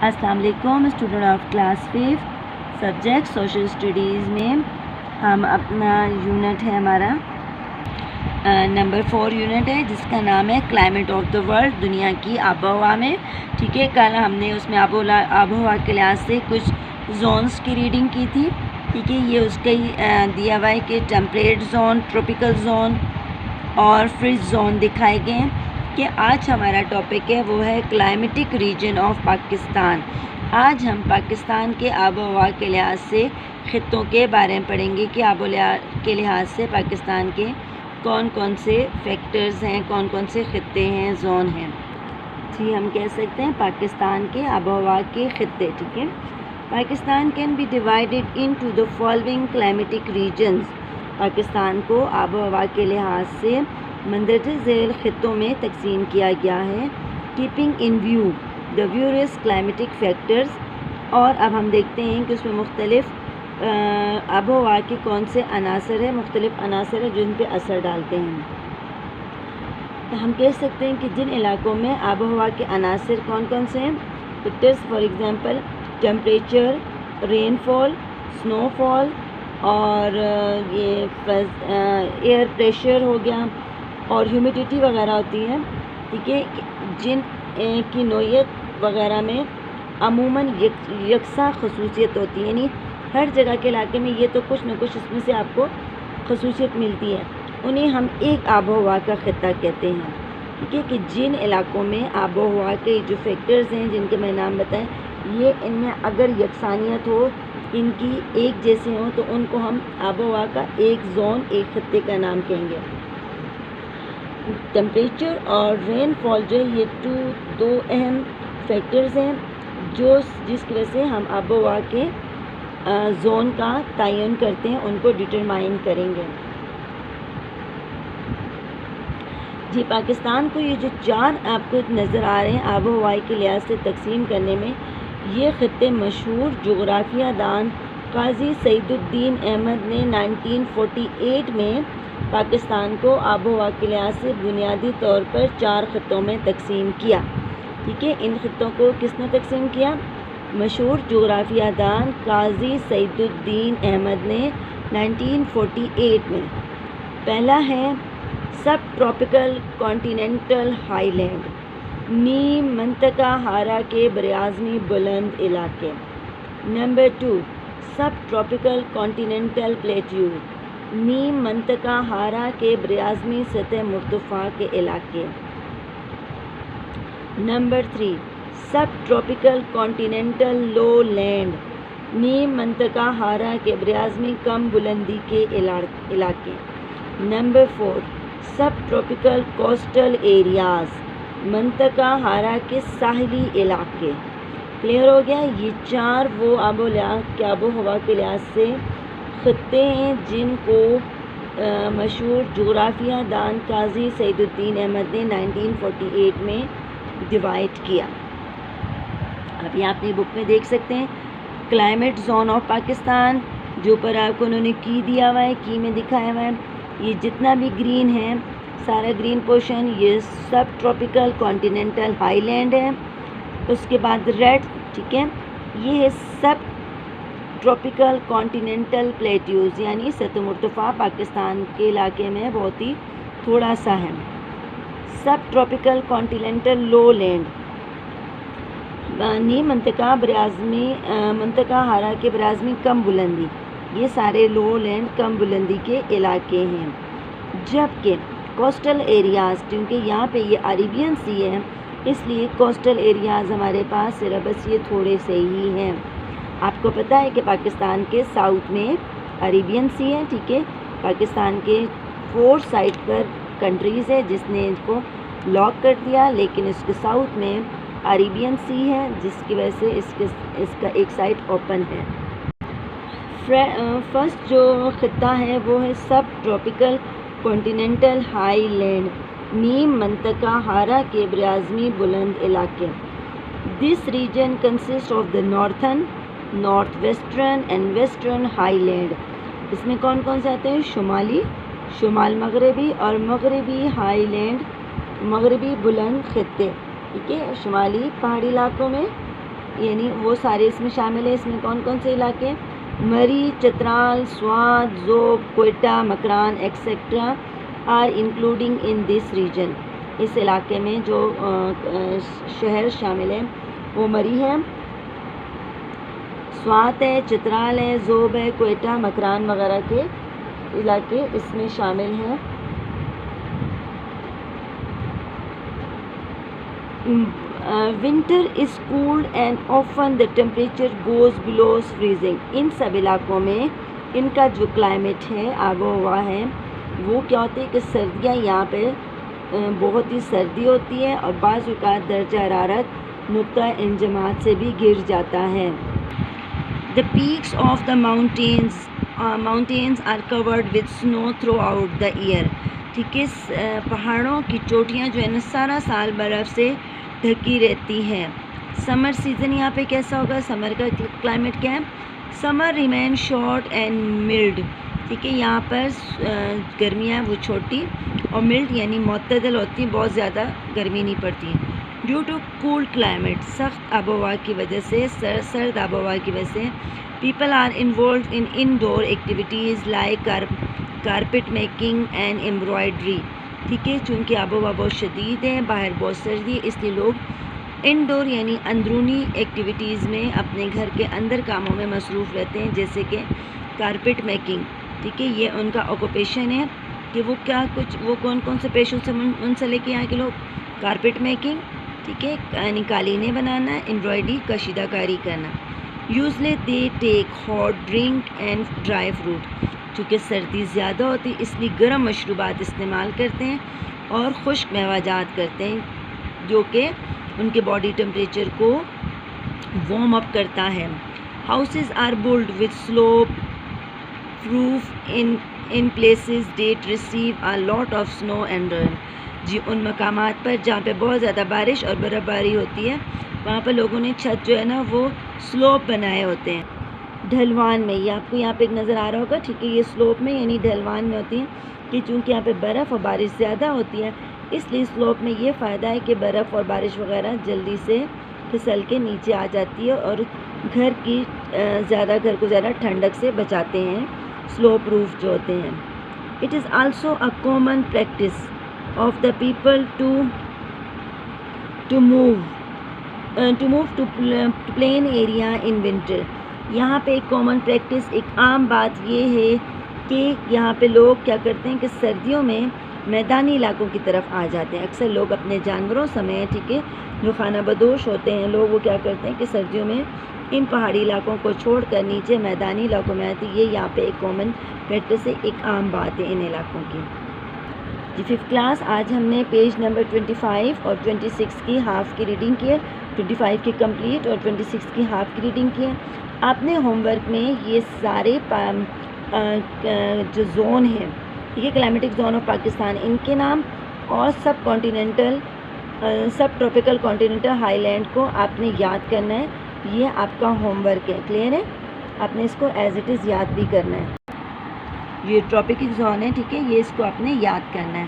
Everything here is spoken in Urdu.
السلام علیکم student of class 5 subject social studies میں ہم اپنا یونٹ ہے ہمارا نمبر 4 یونٹ ہے جس کا نام ہے کلائمیٹ آف دا ورلڈ، دنیا کی آب و ہوا میں. ٹھیک ہے، کل ہم نے اس میں آب و ہوا کے لحاظ سے کچھ زونس کی ریڈنگ کی تھی. ٹھیک ہے، یہ اس کا ہی دیا ہوا ہے کہ ٹیمپریٹ زون، ٹروپیکل زون اور فریز زون دکھائے گئے ہیں. کہ آج ہمارا ٹاپک ہے وہ ہے کلائمیٹک ریجن آف پاکستان. آج ہم پاکستان کے آب و ہوا کے لحاظ سے خطوں کے بارے میں پڑھیں گے کہ آب و ہوا کے لحاظ سے پاکستان کے کون کون سے فیکٹرز ہیں، کون کون سے خطے ہیں، زون ہیں. جی ہم کہہ سکتے ہیں پاکستان کے آب و ہوا کے خطے. ٹھیک ہے، Pakistan can be divided into the following climatic regions. Pakistan کو آب و ہوا کے لحاظ سے مندرجہ ذیل خطوں میں تقسیم کیا گیا ہے. Keeping in view the various climatic factors. اور اب ہم دیکھتے ہیں کہ اس میں مختلف آب و ہوا کے کون سے عناصر ہیں، مختلف عناصر ہیں جن پہ اثر ڈالتے ہیں. ہم کہہ سکتے ہیں کہ جن علاقوں میں آب و ہوا کے عناصر کون کون سے ہیں، فیکٹرز فار ایگزامپل ٹیمپریچر، رین فال، سنو فال اور یہ ایئر پریشر ہو گیا اور ہیومیڈیٹی وغیرہ ہوتی ہے. ٹھیک ہے، جن کی نوعیت وغیرہ میں عموماً یکساں خصوصیت ہوتی ہے، یعنی ہر جگہ کے علاقے میں یہ تو کچھ نہ کچھ اس میں سے آپ کو خصوصیت ملتی ہے. انہیں ہم ایک آب و ہوا کا خطہ کہتے ہیں. ٹھیک ہے، کہ جن علاقوں میں آب و ہوا کے جو فیکٹرز ہیں جن کے میں نام بتائیں، یہ ان میں اگر یکسانیت ہو، ان کی ایک جیسے ہوں، تو ان کو ہم آب و ہوا کا ایک زون، ایک خطے کا نام کہیں گے. ٹیمپریچر اور رین فال جو ہے یہ دو اہم فیکٹرز ہیں جس کی وجہ سے ہم آب و ہوا کے زون کا تعین کرتے ہیں، ان کو ڈٹرمائن کریں گے. جی پاکستان کو یہ جو چار آپ کو نظر آ رہے ہیں آب و ہوا کے لحاظ سے تقسیم کرنے میں، یہ خطے مشہور جغرافیہ دان قاضی سعید الدین احمد نے 1948 میں پاکستان کو آب و ہوا کے لحاظ سے بنیادی طور پر 4 خطوں میں تقسیم کیا. ٹھیک ہے، ان خطوں کو کس نے تقسیم کیا؟ مشہور جغرافیہ دان قاضی سعید الدین احمد نے 1948 میں. پہلا ہے سب ٹراپیکل کانٹیننٹل ہائی لینڈ، نیم منطقہ ہارا کے براعظمی بلند علاقے. نمبر 2 سب ٹراپیکل کانٹیننٹل پلیٹیو، نیم منطقہ ہارا کے براعظمی سطح مرتفع کے علاقے. نمبر 3 سب ٹراپیکل کانٹیننٹل لو لینڈ، نیم منطقہ ہارا کے براعظمی کم بلندی کے علاقے. نمبر 4 سب ٹراپیکل کوسٹل ایریاز، منطقہ ہارا کے ساحلی علاقے. کلیئر ہو گیا؟ یہ 4 وہ آب و ہوا کے لحاظ سے خطے ہیں جن کو مشہور جغرافیہ دان قاضی سعید الدین احمد نے 1948 میں ڈیوائڈ کیا. ابھی آپ نے بک میں دیکھ سکتے ہیں کلائمیٹ زون آف پاکستان، جو پر آپ کو انہوں نے کی دیا ہوا ہے، کی میں دکھایا ہوا ہے. یہ جتنا بھی گرین ہے، سارا گرین پورشن یہ سب ٹراپیکل کانٹیننٹل ہائی لینڈ ہے. اس کے بعد ریڈ، ٹھیک ہے، یہ ہے سب ٹراپیکل کانٹیننٹل پلیٹیوز، یعنی سطح مرتفع پاکستان کے علاقے میں بہت ہی تھوڑا سا ہے. سب ٹراپیکل کانٹیننٹل لو لینڈ، نیم منطقہ ہارا کے براعظمی کم بلندی، یہ سارے لو لینڈ کم بلندی کے علاقے ہیں. جبکہ کوسٹل ایریاز، کیونکہ یہاں پہ یہ عربین سی ہے، اس لیے کوسٹل ایریاز ہمارے پاس صرف بس یہ تھوڑے سے ہی ہیں. آپ کو پتہ ہے کہ پاکستان کے ساؤتھ میں عربین سی ہے. ٹھیک ہے، پاکستان کے 4 سائڈ پر کنٹریز ہے جس نے اس کو لاک کر دیا، لیکن اس کے ساؤتھ میں عربین سی ہے جس کی وجہ سے اس کا ایک سائڈ اوپن ہے. فرسٹ جو خطہ ہے وہ ہے سب ٹراپیکل کانٹیننٹل ہائی لینڈ، نیم منطقہ ہارا کے براعظمی بلند علاقے. This region consist of the northern, north western and western highland. اس میں کون کون سے آتے ہیں؟ شمالی، شمال مغربی اور مغربی ہائی لینڈ، مغربی بلند خطے. ٹھیک ہے، شمالی پہاڑی علاقوں میں یعنی وہ سارے اس میں شامل ہے. اس میں کون کون سے علاقے؟ Murree, Chitral, Swat, Zhob, Quetta, Makran etcetera are including in this region. اس علاقے میں جو شہر شامل ہیں وہ مری ہے، سوات ہے، چترال ہے، ذوب ہے، کوئٹہ، مکران وغیرہ کے علاقے اس میں شامل ہیں. Winter is cold and often the temperature goes below freezing. ان سب علاقوں میں ان کا جو کلائمیٹ ہے، آب و ہوا ہے، وہ کیا ہوتی ہے کہ سردیاں یہاں پہ بہت ہی سردی ہوتی ہے اور بعض اوقات درجہ حرارت نقطہ انجماد سے بھی گر جاتا ہے. The peaks of the mountains are covered with snow throughout the year. ٹھیک ہے، پہاڑوں کی چوٹیاں جو ہے نا سارا سال برف سے ڈھکی رہتی ہیں. سمر سیزن یہاں پہ کیسا ہوگا؟ سمر کا کلائمیٹ کیا ہے؟ سمر ریمین شارٹ اینڈ ملڈ. ٹھیک ہے، یہاں پر گرمیاں وہ چھوٹی اور ملڈ یعنی معتدل ہوتی ہیں، بہت زیادہ گرمی نہیں پڑتی. ڈیو ٹو کول کلائمیٹ، سخت آب و ہوا کی وجہ سے، سرد آب و ہوا کی وجہ سے، people are involved in indoor activities like carpet making and embroidery. ٹھیک ہے، چونکہ آب و ہوا بہت شدید ہے، باہر بہت سردی ہے، اس لیے لوگ انڈور یعنی اندرونی ایکٹیویٹیز میں اپنے گھر کے اندر کاموں میں مصروف رہتے ہیں، جیسے کہ کارپیٹ میکنگ. ٹھیک ہے، یہ ان کا آکوپیشن ہے کہ وہ کون کون سے پیشوں سے منسلک ہیں یہاں کے لوگ؟ کارپیٹ میکنگ، ٹھیک ہے، یعنی قالینیں بنانا، امبرائڈری کشیدہ کاری کرنا. Usually they take hot drink and dry fruit. چونکہ سردی زیادہ ہوتی اس لیے گرم مشروبات استعمال کرتے ہیں اور خشک میوہ جات کرتے ہیں، جو کہ ان کے باڈی ٹمپریچر کو وارم اپ کرتا ہے. Houses are built with slope roof in places that receive a lot of snow and rain. جی، ان مقامات پر جہاں پہ بہت زیادہ بارش اور برف باری ہوتی ہے، وہاں پر لوگوں نے چھت جو ہے نا وہ سلوپ بنائے ہوتے ہیں. ڈھلوان میں، یہ آپ کو یہاں پہ ایک نظر آ رہا ہوگا، ٹھیک ہے، یہ سلوپ میں یعنی ڈھلوان میں ہوتی ہیں کہ چونکہ یہاں پہ برف اور بارش زیادہ ہوتی ہے، اس لیے سلوپ میں یہ فائدہ ہے کہ برف اور بارش وغیرہ جلدی سے پھسل کے نیچے آ جاتی ہے اور گھر کو زیادہ ٹھنڈک سے بچاتے ہیں سلوپ روف جو ہوتے ہیں. It is also a common practice of the people to move to plain area in winter. یہاں پہ ایک کامن پریکٹس، ایک عام بات یہ ہے کہ یہاں پہ لوگ کیا کرتے ہیں کہ سردیوں میں میدانی علاقوں کی طرف آ جاتے ہیں. اکثر لوگ اپنے جانوروں سمیت، ٹھیک ہے، جو خانہ بدوش ہوتے ہیں لوگ، وہ کیا کرتے ہیں کہ سردیوں میں ان پہاڑی علاقوں کو چھوڑ کر نیچے میدانی علاقوں میں آتی. یہ یہاں پہ ایک کامن پریکٹس ہے، ایک عام بات ہے ان علاقوں کی. جی، 5th کلاس، آج ہم نے پیج نمبر 25 اور 26 کی ہاف کی ریڈنگ کی ہے. 25 کی کمپلیٹ اور 26 کی ہاف کی ریڈنگ کی ہے. آپ نے ہوم ورک میں یہ سارے جو زون ہیں، یہ کلائمیٹک زون آف پاکستان، ان کے نام اور سب ٹراپیکل کانٹیننٹل ہائی لینڈ کو آپ نے یاد کرنا ہے. یہ آپ کا ہوم ورک ہے، کلیئر ہے؟ آپ نے اس کو ایز اٹ از یاد بھی کرنا ہے. یہ ٹراپیکل زون ہے، ٹھیک ہے، یہ اس کو آپ نے یاد کرنا ہے.